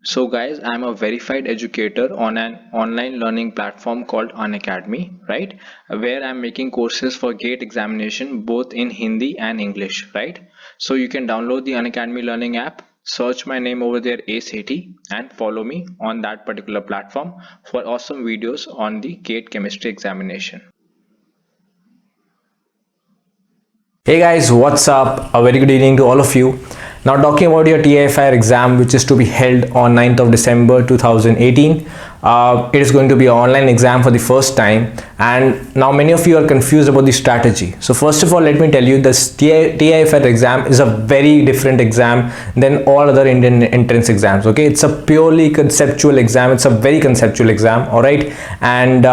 So guys, I'm a verified educator on an online learning platform called Unacademy, right? Where I'm making courses for GATE examination both in Hindi and English, right? So you can download the Unacademy learning app, search my name over there, ACT, and follow me on that particular platform for awesome videos on the GATE chemistry examination. Hey guys, what's up? A very good evening to all of you. Now talking about your TIFR exam, which is to be held on 9th of December 2018. It is going to be an online exam for the first time, and now many of you are confused about the strategy. So first of all, let me tell you this TIFR exam is a very different exam than all other Indian entrance exams. Okay, it's a purely conceptual exam. It's a very conceptual exam, all right, and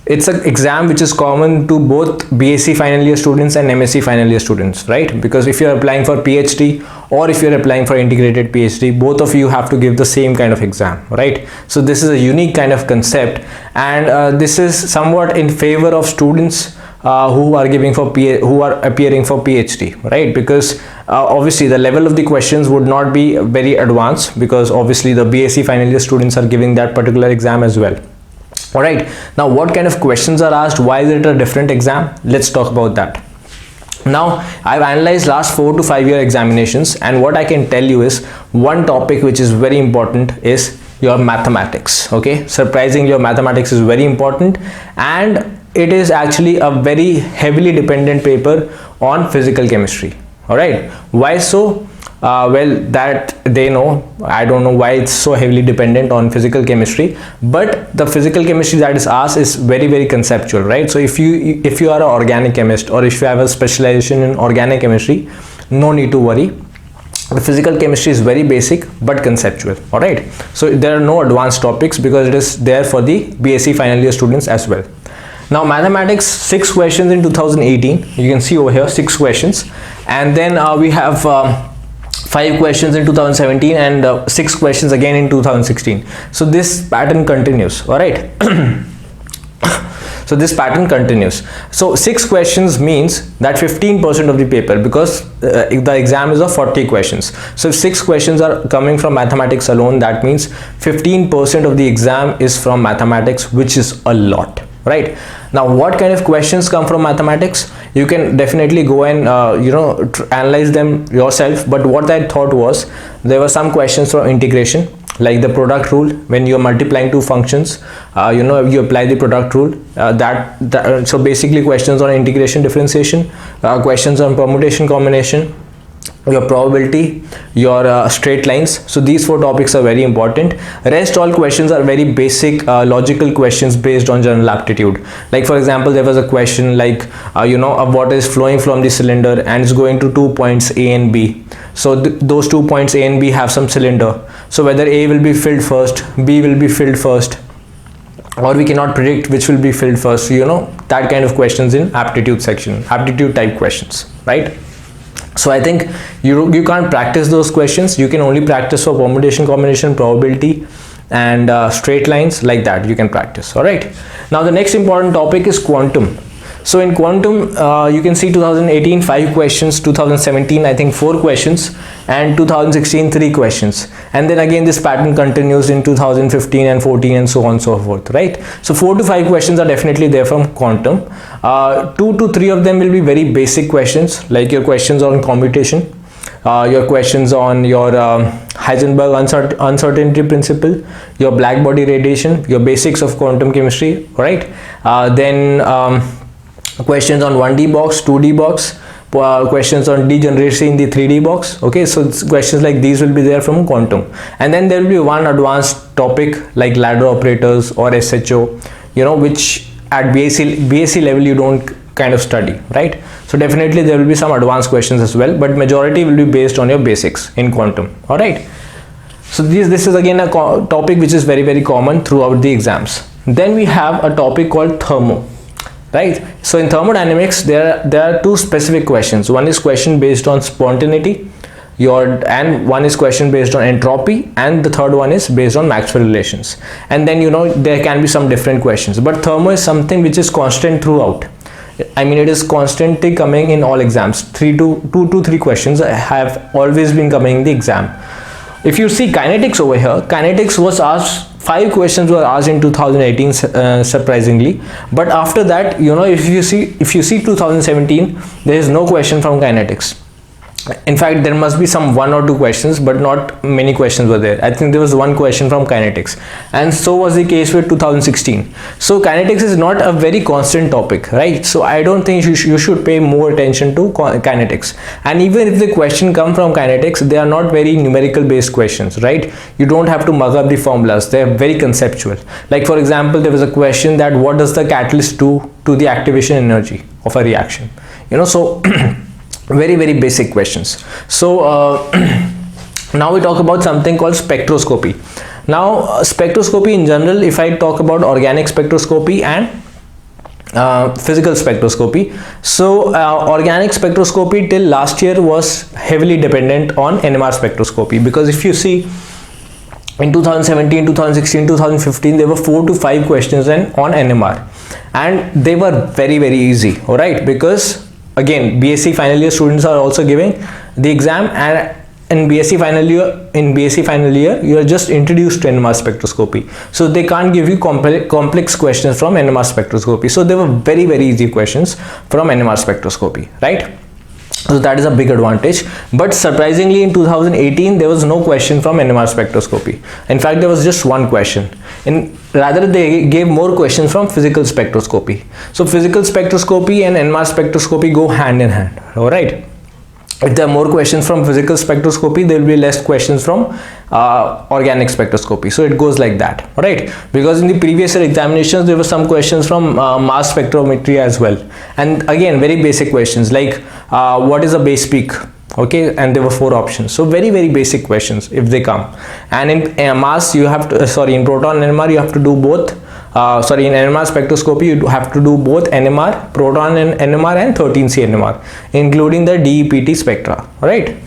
it's an exam which is common to both BSc final year students and MSc final year students, right? Because if you're applying for PhD or if you're applying for integrated PhD, both of you have to give the same kind of exam, right? So this is a unique kind of concept, and this is somewhat in favor of students who are appearing for PhD, right? Because obviously the level of the questions would not be very advanced, because obviously the BSc final year students are giving that particular exam as well. All right, now what kind of questions are asked? Why is it a different exam? Let's talk about that. Now I've analyzed last 4 to 5 year examinations, and what I can tell you is one topic which is very important is your mathematics. Okay, surprisingly, your mathematics is very important, and it is actually a very heavily dependent paper on physical chemistry. All right, why so? Well, that they know. I don't know why it's so heavily dependent on physical chemistry, but the physical chemistry that is asked is very conceptual, right? So if you are an organic chemist, or if you have a specialization in organic chemistry, no need to worry. The physical chemistry is very basic but conceptual. All right, so there are no advanced topics because it is there for the BSc final year students as well. Now mathematics, 6 questions in 2018. You can see over here 6 questions, and then we have 5 questions in 2017 and 6 questions again in 2016. So this pattern continues. All right. So this pattern continues. So 6 questions means that 15% of the paper, because the exam is of 40 questions. So if 6 questions are coming from mathematics alone, that means 15% of the exam is from mathematics, which is a lot, right? Now what kind of questions come from mathematics? You can definitely go and analyze them yourself, but what I thought was there were some questions from integration, like the product rule. When you are multiplying two functions, you apply the product rule. So basically questions on integration, differentiation, questions on permutation, combination, your probability, your straight lines. So these 4 topics are very important. Rest all questions are very basic logical questions based on general aptitude. Like for example, there was a question like water is flowing from the cylinder and it's going to 2 points A and B. So those 2 points A and B have some cylinder, so whether A will be filled first, B will be filled first, or we cannot predict which will be filled first. That kind of questions in aptitude section, aptitude type questions, right? So I think you can't practice those questions. You can only practice for permutation, combination, probability, and straight lines, like that you can practice. All right, now the next important topic is quantum. So in quantum, you can see 2018 5 questions, 2017 I think 4 questions, and 2016 3 questions, and then again this pattern continues in 2015 and 14 and so on and so forth, right? So 4 to 5 questions are definitely there from quantum. 2 to 3 of them will be very basic questions, like your questions on commutation, your questions on your Heisenberg uncertainty principle, your black body radiation, your basics of quantum chemistry, right? Then questions on 1D box, 2D box, questions on degeneracy in the 3D box. Okay, so questions like these will be there from quantum, and then there will be one advanced topic like ladder operators or SHO, which at BSc level you don't kind of study, right? So definitely there will be some advanced questions as well, but majority will be based on your basics in quantum. All right, so this is again a topic which is very common throughout the exams. Then we have a topic called thermo, right? So in thermodynamics there are 2 specific questions. One is question based on spontaneity, and one is question based on entropy, and the third one is based on Maxwell relations. And then there can be some different questions, but thermo is something which is constant throughout. I mean, it is constantly coming in all exams. 2 to 3 questions have always been coming in the exam. If you see kinetics over here, kinetics was asked, 5 questions were asked in 2018, surprisingly, but after that, you know, if you see 2017, there is no question from kinetics. In fact, there must be some 1 or 2 questions, but not many questions were there. I think there was 1 question from kinetics, and so was the case with 2016. So kinetics is not a very constant topic, right? So I don't think you should pay more attention to kinetics. And even if the question come from kinetics, they are not very numerical based questions, right? You don't have to mug up the formulas. They are very conceptual. Like for example, there was a question that what does the catalyst do to the activation energy of a reaction, you know? So very basic questions. So now we talk about something called spectroscopy. Now spectroscopy in general, if I talk about organic spectroscopy and physical spectroscopy, so organic spectroscopy till last year was heavily dependent on NMR spectroscopy, because if you see in 2017, 2016, 2015, there were 4 to 5 questions on NMR, and they were very easy, all right? Because again, BSc final year students are also giving the exam, and in BSc final year you are just introduced to NMR spectroscopy, so they can't give you complex questions from NMR spectroscopy. So they were very easy questions from NMR spectroscopy, right? So that is a big advantage. But surprisingly, in 2018 there was no question from NMR spectroscopy. In fact, there was just 1 question. Rather, they gave more questions from physical spectroscopy. So physical spectroscopy and NMR spectroscopy go hand in hand, all right? If there are more questions from physical spectroscopy, there will be less questions from organic spectroscopy. So it goes like that, all right? Because in the previous year examinations, there were some questions from mass spectrometry as well, and again very basic questions like what is a base peak, okay? And there were 4 options. So very basic questions if they come. And in mass you have to in proton NMR you have to do both. In NMR spectroscopy you have to do both NMR, proton and NMR, and 13C NMR, including the DEPT spectra, right?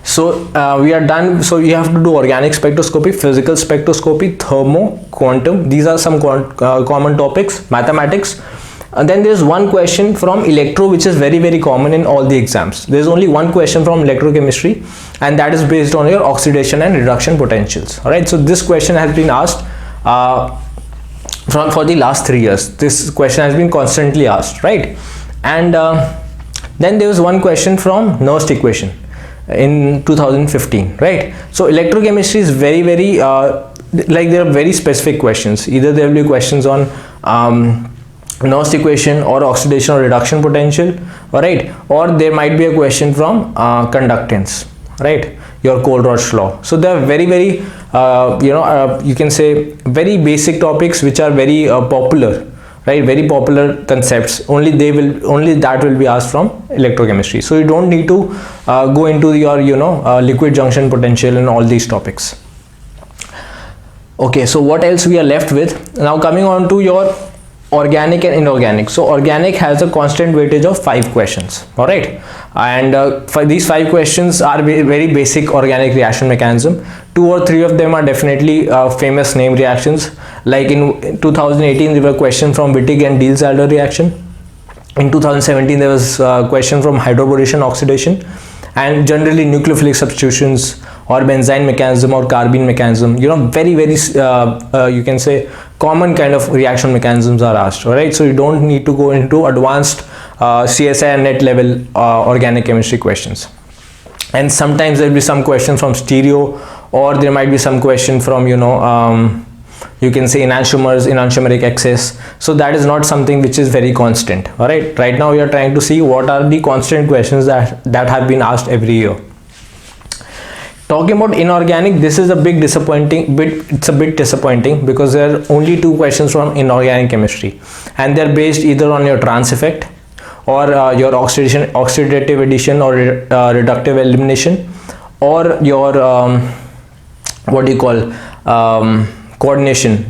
So we are done. So you have to do organic spectroscopy, physical spectroscopy, thermo, quantum. These are some common topics. Mathematics. And then there's 1 question from electro, which is very common in all the exams. There's only 1 question from electrochemistry, and that is based on your oxidation and reduction potentials, all right? So this question has been asked for the last 3 years. This question has been constantly asked, right? And then there was 1 question from Nernst equation in 2015, right? So electrochemistry is very like there are very specific questions. Either there will be questions on Nernst equation or oxidation or reduction potential, all right? Or there might be a question from conductance, right? Your Kohlrausch law. So they are very you can say very basic topics which are very popular, right? Very popular concepts. Only that will be asked from electrochemistry. So you don't need to go into your liquid junction potential and all these topics. Okay, so what else we are left with? Now coming on to your organic and inorganic. So organic has a constant weightage of 5 questions, all right? And for these 5 questions are very basic organic reaction mechanism. 2 or 3 of them are definitely famous name reactions. Like in 2018 there were questions from Wittig and Diels-Alder reaction. In 2017 there was a question from hydroboration oxidation, and generally nucleophilic substitutions or benzyne mechanism or carbene mechanism, very you can say common kind of reaction mechanisms are asked, all right? So you don't need to go into advanced CSI and net level organic chemistry questions. And sometimes there will be some question from stereo, or there might be some question from you can say enantiomers, enantiomeric excess. So that is not something which is very constant, all right? Right now we are trying to see what are the constant questions that have been asked every year. Talking about inorganic, this is a bit disappointing because there are only 2 questions from inorganic chemistry, and they're based either on your trans effect or your oxidative addition or reductive elimination, or your what do you call coordination,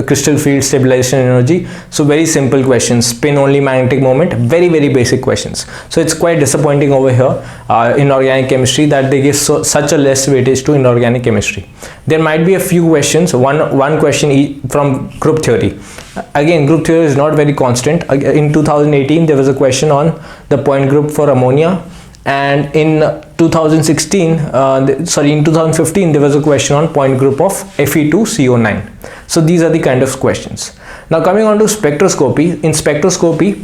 crystal field stabilization energy. So very simple questions, spin only magnetic moment, very basic questions. So it's quite disappointing over here in organic chemistry that they give such a less weightage to inorganic chemistry. There might be a few questions, one question from group theory. Again, group theory is not very constant. In 2018 there was a question on the point group for ammonia, and in 2016 in 2015 there was a question on point group of Fe2CO9. So these are the kind of questions. Now coming on to spectroscopy. In spectroscopy,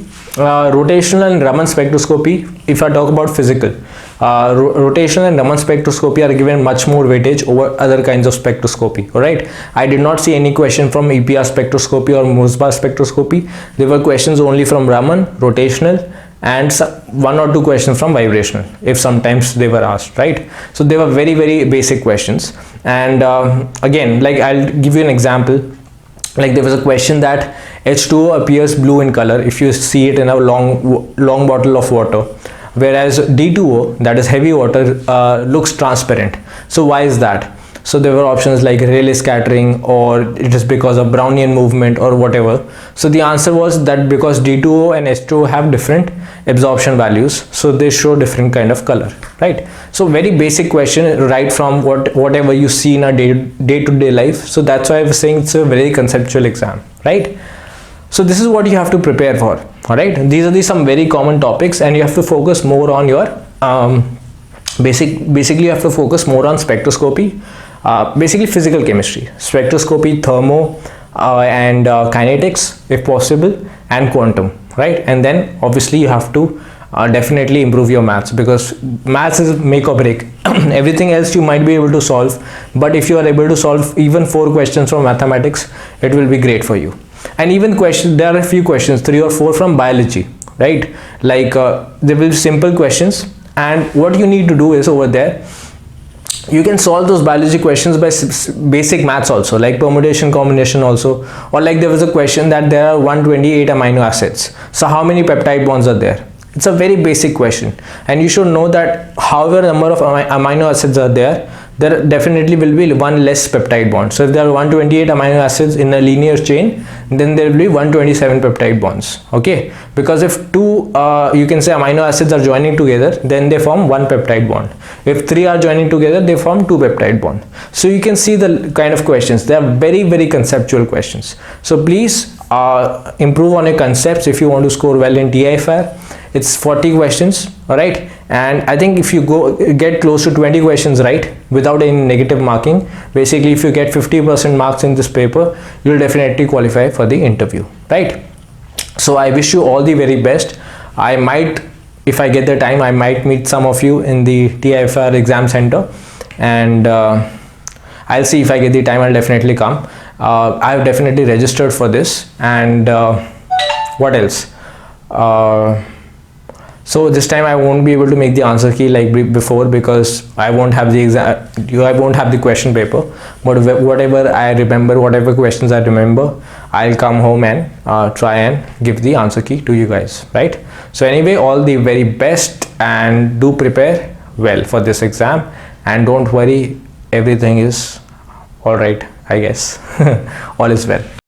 rotational and Raman spectroscopy, if I talk about physical, rotational and Raman spectroscopy are given much more weightage over other kinds of spectroscopy. All right, I did not see any question from EPR spectroscopy or Morse-bar spectroscopy. There were questions only from Raman, rotational, and one or two questions from vibrational, if sometimes they were asked, right? So they were very, very basic questions. And again, like I'll give you an example. Like there was a question that H2O appears blue in color if you see it in a long bottle of water, whereas D2O, that is heavy water, looks transparent. So why is that? So there were options like Rayleigh scattering, or it is because of Brownian movement, or whatever. So the answer was that because D2O and H2O have different absorption values, so they show different kind of color, right? So very basic question, right from whatever you see in a day-to-day life. So that's why I was saying it's a very conceptual exam, right? So this is what you have to prepare for. All right, these are some very common topics, and you have to focus more on your basically you have to focus more on spectroscopy, basically physical chemistry, spectroscopy, thermo, and kinetics if possible, and quantum, right? And then obviously you have to definitely improve your maths, because maths is make or break. Everything else you might be able to solve, but if you are able to solve even 4 questions from mathematics, it will be great for you. And even questions, there are a few questions, 3 or 4 from biology, right? Like there will be simple questions, and what you need to do is over there, you can solve those biology questions by basic maths also, like permutation combination also. Or like there was a question that there are 128 amino acids, so how many peptide bonds are there? It's a very basic question, and you should know that however number of amino acids are there definitely will be one less peptide bond. So if there are 128 amino acids in a linear chain, then there will be 127 peptide bonds, okay? Because if 2 you can say amino acids are joining together, then they form 1 peptide bond. If 3 are joining together, they form 2 peptide bond. So you can see the kind of questions. They are very, very conceptual questions. So please improve on your concepts if you want to score well in TIFR. It's 40 questions, all right? And I think if you get close to 20 questions right without any negative marking, basically if you get 50% marks in this paper, you'll definitely qualify for the interview, right? So I wish you all the very best. I might, if I get the time, I might meet some of you in the TIFR exam center, and I'll see if I get the time. I'll definitely come. I've definitely registered for this. And what else? So this time I won't be able to make the answer key like before, because I won't have the I won't have the question paper. But whatever I remember, whatever questions I remember, I'll come home and try and give the answer key to you guys, right? So anyway, all the very best, and do prepare well for this exam, and don't worry, everything is all right, I guess. All is well.